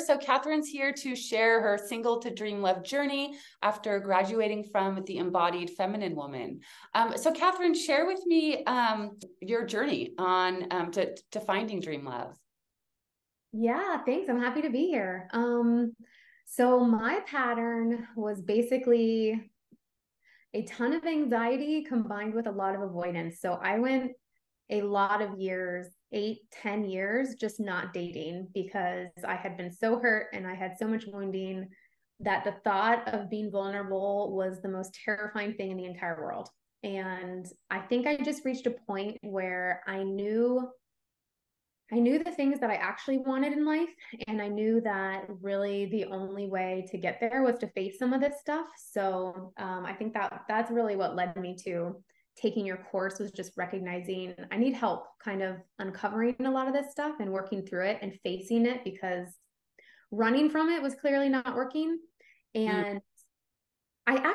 So Catherine's here to share her single to dream love journey after graduating from the Embodied Feminine Woman. So Katherine, share with me your journey on to finding dream love. Yeah, thanks. I'm happy to be here. So my pattern was basically a ton of anxiety combined with a lot of avoidance. So I went a lot of years, 8, 10 years, just not dating because I had been so hurt and I had so much wounding that the thought of being vulnerable was the most terrifying thing in the entire world. And I think I just reached a point where I knew the things that I actually wanted in life. And I knew that really the only way to get there was to face some of this stuff. So I think that's really what led me to taking your course, was just recognizing I need help kind of uncovering a lot of this stuff and working through it and facing it, because running from it was clearly not working. Mm. And I kind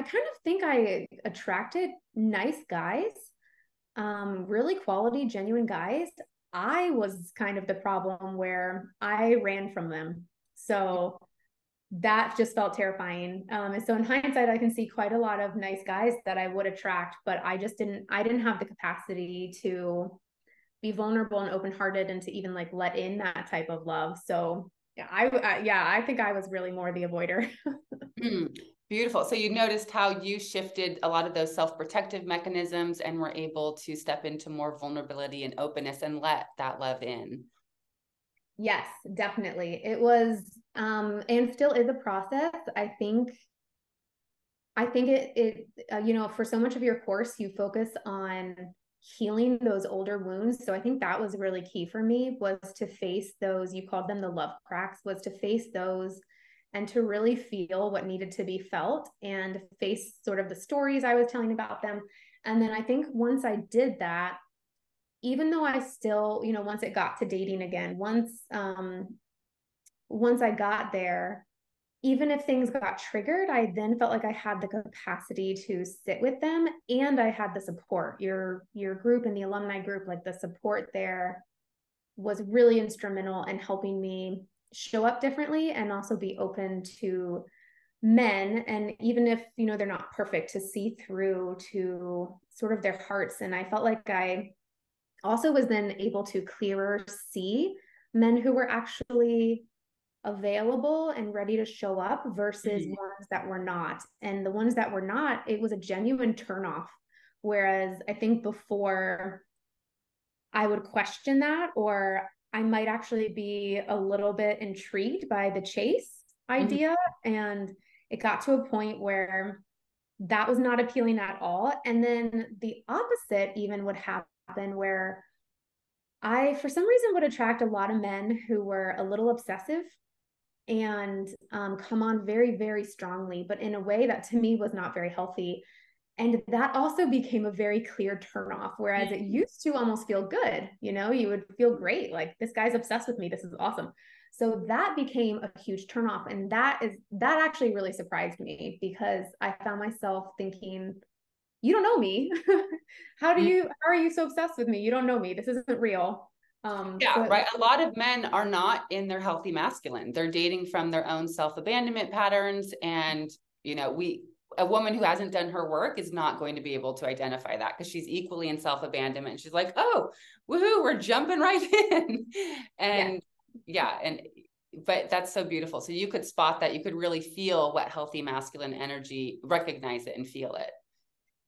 of think I attracted nice guys, really quality, genuine guys. I was kind of the problem where I ran from them. So that just felt terrifying. And so in hindsight, I can see quite a lot of nice guys that I would attract, but I didn't have the capacity to be vulnerable and open-hearted and to even like let in that type of love. So yeah, I think I was really more the avoider. Mm. Beautiful. So you noticed how you shifted a lot of those self-protective mechanisms and were able to step into more vulnerability and openness and let that love in. Yes, definitely. It was, and still is a process. I think for so much of your course, you focus on healing those older wounds. So I think that was really key for me, was to face those, you called them the love cracks, was to face those and to really feel what needed to be felt and face sort of the stories I was telling about them. And then I think once I did that, even though I still, once it got to dating again, once I got there, even if things got triggered, I then felt like I had the capacity to sit with them, and I had the support. Your group and the alumni group, like the support there was really instrumental in helping me show up differently and also be open to men. And even if, they're not perfect, to see through to sort of their hearts. And I felt like I also was then able to clearer see men who were actually available and ready to show up versus Mhm. ones that were not. And the ones that were not, it was a genuine turnoff. Whereas I think before I would question that, or I might actually be a little bit intrigued by the chase Mhm. idea. And it got to a point where that was not appealing at all. And then the opposite even would happen, where I, for some reason, would attract a lot of men who were a little obsessive and come on very, very strongly, but in a way that to me was not very healthy. And that also became a very clear turnoff, whereas it used to almost feel good. You would feel great. Like, this guy's obsessed with me. This is awesome. So that became a huge turnoff. And that actually really surprised me, because I found myself thinking, you don't know me. How are you so obsessed with me? You don't know me. This isn't real. Yeah, So right. A lot of men are not in their healthy masculine. They're dating from their own self-abandonment patterns. And, a woman who hasn't done her work is not going to be able to identify that, because she's equally in self-abandonment. She's like, oh, woohoo, we're jumping right in. yeah. And yeah, but that's so beautiful. So you could spot that, you could really feel what healthy masculine energy, recognize it and feel it.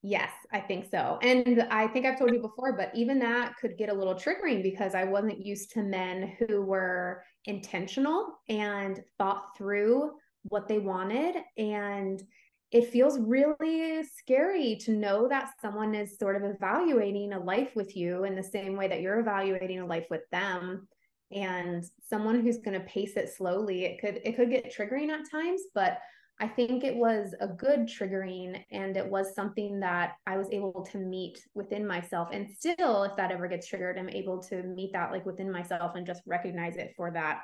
Yes, I think so. And I think I've told you before, but even that could get a little triggering, because I wasn't used to men who were intentional and thought through what they wanted. And it feels really scary to know that someone is sort of evaluating a life with you in the same way that you're evaluating a life with them. And someone who's going to pace it slowly, it could get triggering at times, but I think it was a good triggering, and it was something that I was able to meet within myself. And still, if that ever gets triggered, I'm able to meet that like within myself and just recognize it for that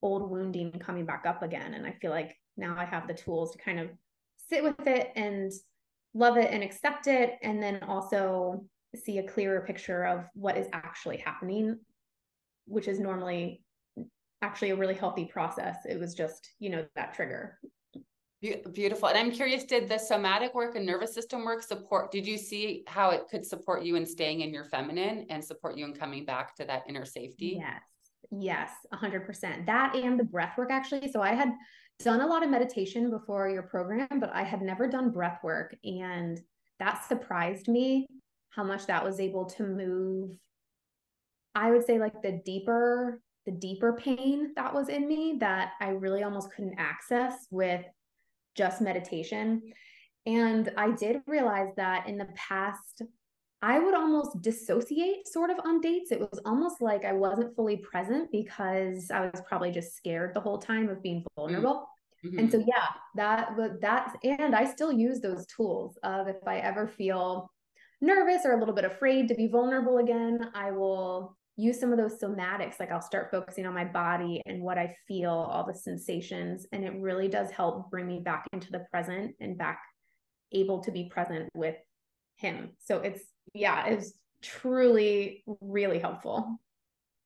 old wounding coming back up again. And I feel like now I have the tools to kind of sit with it and love it and accept it, and then also see a clearer picture of what is actually happening, which is normally, actually a really healthy process. It was just, that trigger. Beautiful. And I'm curious, did the somatic work and nervous system work did you see how it could support you in staying in your feminine and support you in coming back to that inner safety? Yes, 100%. That and the breath work, actually. So I had done a lot of meditation before your program, but I had never done breath work. And that surprised me how much that was able to move, I would say, like the deeper pain that was in me that I really almost couldn't access with just meditation. And I did realize that in the past, I would almost dissociate sort of on dates. It was almost like I wasn't fully present because I was probably just scared the whole time of being vulnerable. Mm-hmm. And so, yeah, and I still use those tools of if I ever feel nervous or a little bit afraid to be vulnerable again, I will use some of those somatics. Like I'll start focusing on my body and what I feel, all the sensations. And it really does help bring me back into the present and back able to be present with him. So it's truly really helpful.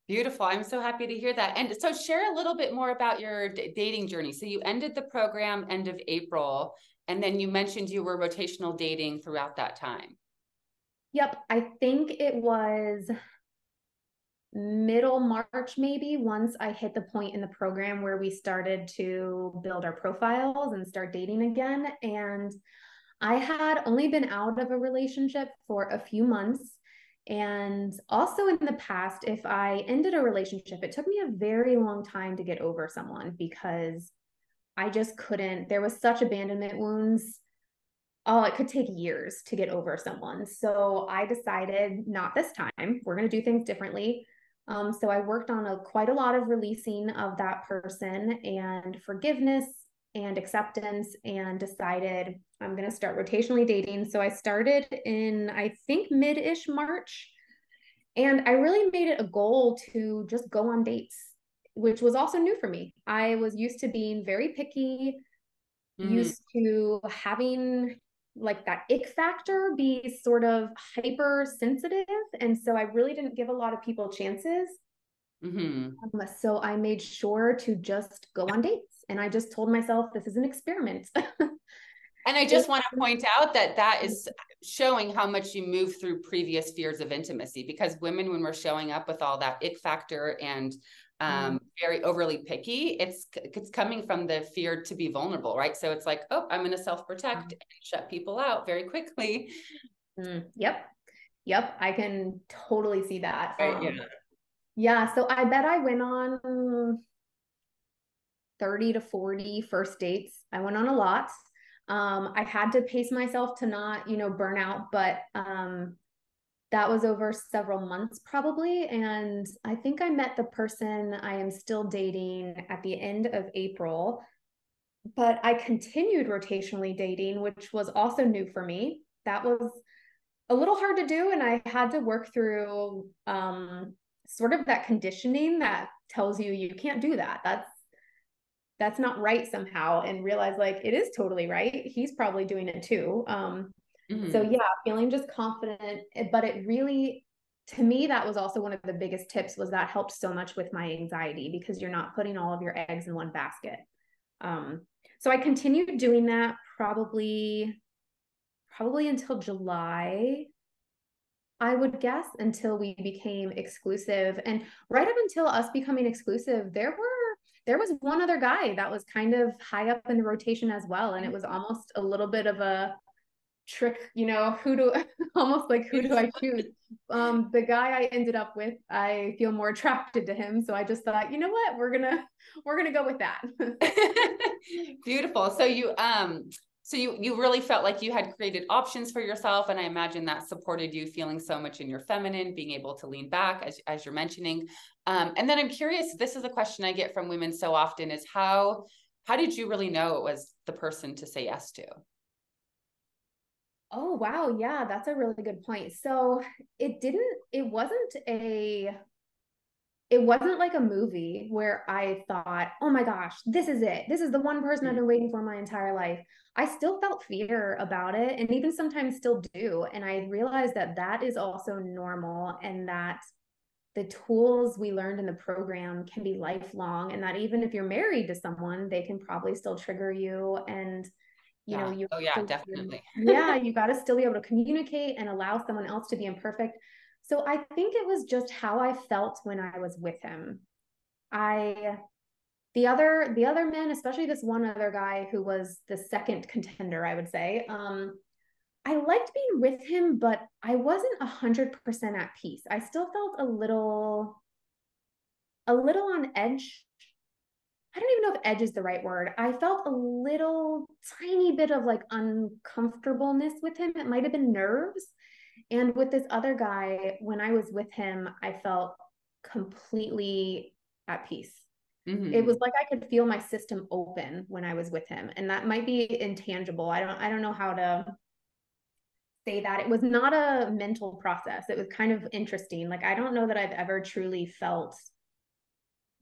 Beautiful. I'm so happy to hear that. And so share a little bit more about your dating journey. So you ended the program end of April, and then you mentioned you were rotational dating throughout that time. Yep. I think it was middle March, maybe, once I hit the point in the program where we started to build our profiles and start dating again. And I had only been out of a relationship for a few months. And also in the past, if I ended a relationship, it took me a very long time to get over someone because I just couldn't, there was such abandonment wounds. Oh, it could take years to get over someone. So I decided not this time. We're going to do things differently. So I worked on quite a lot of releasing of that person and forgiveness and acceptance, and decided I'm going to start rotationally dating. So I started in, I think, mid-ish March. And I really made it a goal to just go on dates, which was also new for me. I was used to being very picky, used to having like that ick factor be sort of hypersensitive. And so I really didn't give a lot of people chances. So I made sure to just go on dates. And I just told myself, this is an experiment. And I just want to point out that that is showing how much you move through previous fears of intimacy, because women, when we're showing up with all that ick factor and very overly picky, it's coming from the fear to be vulnerable, right? So it's like, oh, I'm going to self-protect and shut people out very quickly. Yep. I can totally see that. Right, yeah. So I bet I went on 30 to 40 first dates. I went on a lot. I had to pace myself to not, burn out, but that was over several months probably. And I think I met the person I am still dating at the end of April, but I continued rotationally dating, which was also new for me. That was a little hard to do. And I had to work through sort of that conditioning that tells you can't do that. That's not right somehow, and realize like it is totally right. He's probably doing it too. So yeah, feeling just confident, but it really, to me, that was also one of the biggest tips, was that helped so much with my anxiety, because you're not putting all of your eggs in one basket. So I continued doing that probably until July, I would guess, until we became exclusive. And right up until us becoming exclusive, there was one other guy that was kind of high up in the rotation as well. And it was almost a little bit of a trick, almost like, who do I choose? The guy I ended up with, I feel more attracted to him. So I just thought, you know what, we're gonna go with that. Beautiful. So you really felt like you had created options for yourself. And I imagine that supported you feeling so much in your feminine, being able to lean back, as you're mentioning. And then I'm curious, this is a question I get from women so often, is how did you really know it was the person to say yes to? Oh, wow. Yeah, that's a really good point. So it wasn't like a movie where I thought, oh my gosh, this is it. This is the one person I've been waiting for my entire life. I still felt fear about it, and even sometimes still do. And I realized that that is also normal, and that the tools we learned in the program can be lifelong, and that even if you're married to someone, they can probably still trigger you. And you oh yeah, definitely. yeah, you got to still be able to communicate and allow someone else to be imperfect. So I think it was just how I felt when I was with him. The other men, especially this one other guy who was the second contender, I would say, I liked being with him, but I wasn't 100% at peace. I still felt a little on edge. I don't even know if edge is the right word. I felt a little tiny bit of like uncomfortableness with him. It might have been nerves. And with this other guy, when I was with him, I felt completely at peace. It was like I could feel my system open when I was with him. And that might be intangible. I don't know how to say that. It was not a mental process. It was kind of interesting. Like I don't know that I've ever truly felt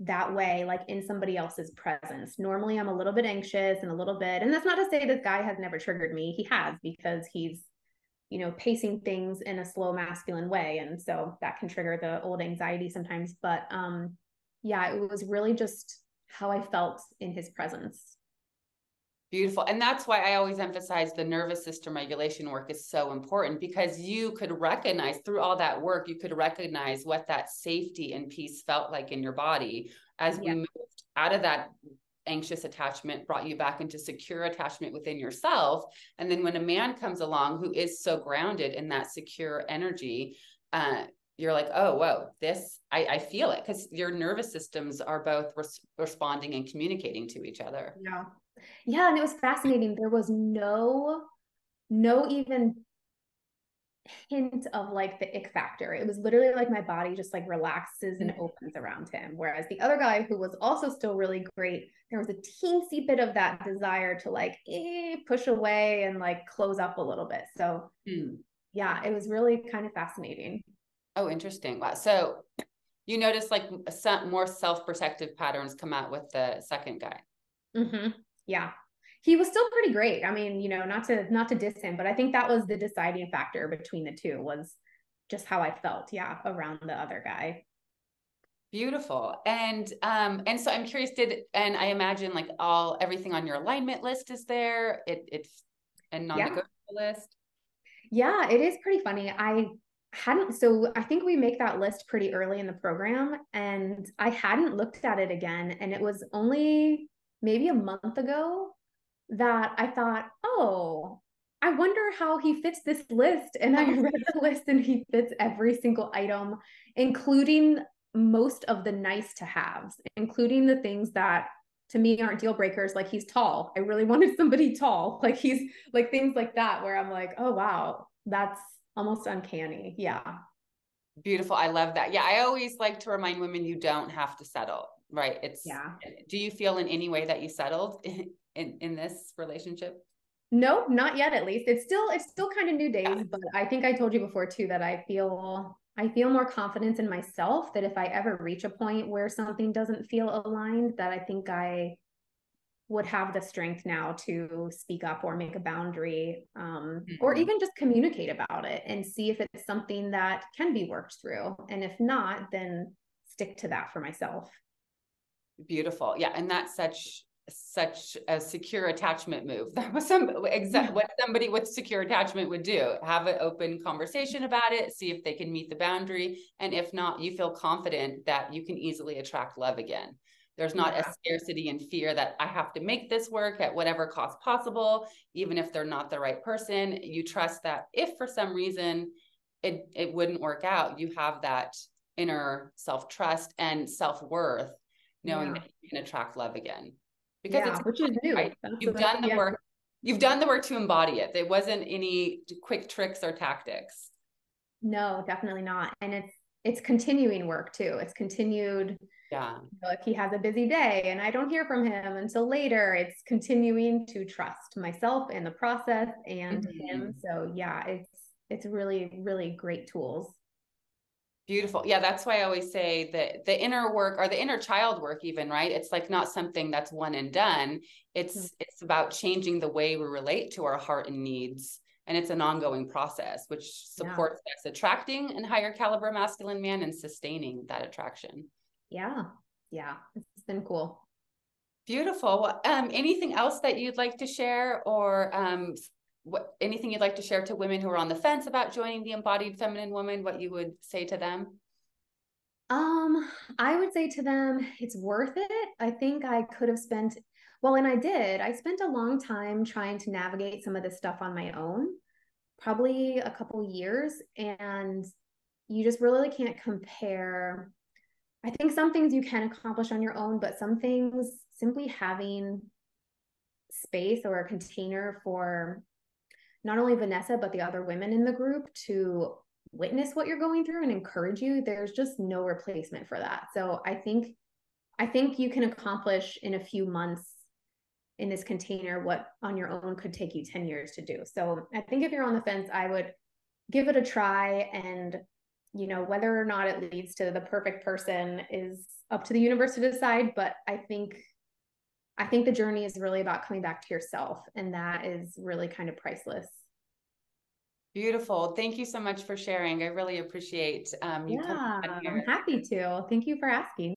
that way, like in somebody else's presence. Normally I'm a little bit anxious and a little bit, and that's not to say this guy has never triggered me. He has, because he's, pacing things in a slow masculine way. And so that can trigger the old anxiety sometimes. But yeah, it was really just how I felt in his presence. Beautiful. And that's why I always emphasize the nervous system regulation work is so important, because you could recognize through all that work, you could recognize what that safety and peace felt like in your body as we moved out of that anxious attachment, brought you back into secure attachment within yourself. And then when a man comes along who is so grounded in that secure energy, you're like, oh, whoa, I feel it, because your nervous systems are both responding and communicating to each other. Yeah. Yeah. And it was fascinating. There was no even hint of like the ick factor. It was literally like my body just like relaxes and opens around him. Whereas the other guy, who was also still really great, there was a teensy bit of that desire to like push away and like close up a little bit. So yeah, it was really kind of fascinating. Oh, interesting. Wow. So you notice like some more self-protective patterns come out with the second guy. Yeah. He was still pretty great. I mean, not to diss him, but I think that was the deciding factor between the two, was just how I felt, around the other guy. Beautiful. And so I'm curious, and I imagine like everything on your alignment list is there. It's a non-negotiable list. Yeah, it is pretty funny. So I think we make that list pretty early in the program, and I hadn't looked at it again. And it was only maybe a month ago that I thought, oh, I wonder how he fits this list. And I read the list, and he fits every single item, including most of the nice to haves, including the things that to me aren't deal breakers. Like he's tall. I really wanted somebody tall. Like he's like things like that, where I'm like, oh, wow, that's almost uncanny. Yeah. Beautiful. I love that. Yeah. I always like to remind women you don't have to settle, right? Do you feel in any way that you settled in this relationship? No, not yet, at least. It's still kind of new days, but I think I told you before too that I feel more confidence in myself, that if I ever reach a point where something doesn't feel aligned, that I think I would have the strength now to speak up or make a boundary, or even just communicate about it and see if it's something that can be worked through. And if not, then stick to that for myself. Beautiful. Yeah. And that's such a secure attachment move. That was what somebody with secure attachment would do. Have an open conversation about it, see if they can meet the boundary. And if not, you feel confident that you can easily attract love again. There's not a scarcity and fear that I have to make this work at whatever cost possible, even if they're not the right person. You trust that if for some reason it wouldn't work out, you have that inner self-trust and self-worth, knowing that you can attract love again. Because which is new. Right? You've done the work. You've done the work to embody it. There wasn't any quick tricks or tactics. No, definitely not. And it's continuing work too. It's continued. Yeah. If he has a busy day and I don't hear from him until later, it's continuing to trust myself in the process and him. So yeah, it's really, really great tools. Beautiful. Yeah, that's why I always say that the inner work, or the inner child work even, right? It's like not something that's one and done. It's about changing the way we relate to our heart and needs And it's an ongoing process, which supports us attracting and higher caliber masculine man and sustaining that attraction. Yeah. It's been cool. Beautiful. Anything else that you'd like to share, or anything you'd like to share to women who are on the fence about joining the Embodied Feminine Woman, what you would say to them? I would say to them, it's worth it. I think I could have spent, well, and I spent a long time trying to navigate some of this stuff on my own, probably a couple years. And you just really can't compare. I think some things you can accomplish on your own, but some things simply having space or a container for not only Vanessa, but the other women in the group to witness what you're going through and encourage you, there's just no replacement for that. So I think you can accomplish in a few months in this container what on your own could take you 10 years to do. So I think if you're on the fence, I would give it a try, and whether or not it leads to the perfect person is up to the universe to decide. But I think the journey is really about coming back to yourself, and that is really kind of priceless. Beautiful. Thank you so much for sharing. I really appreciate you coming on here. I'm happy to. Thank you for asking.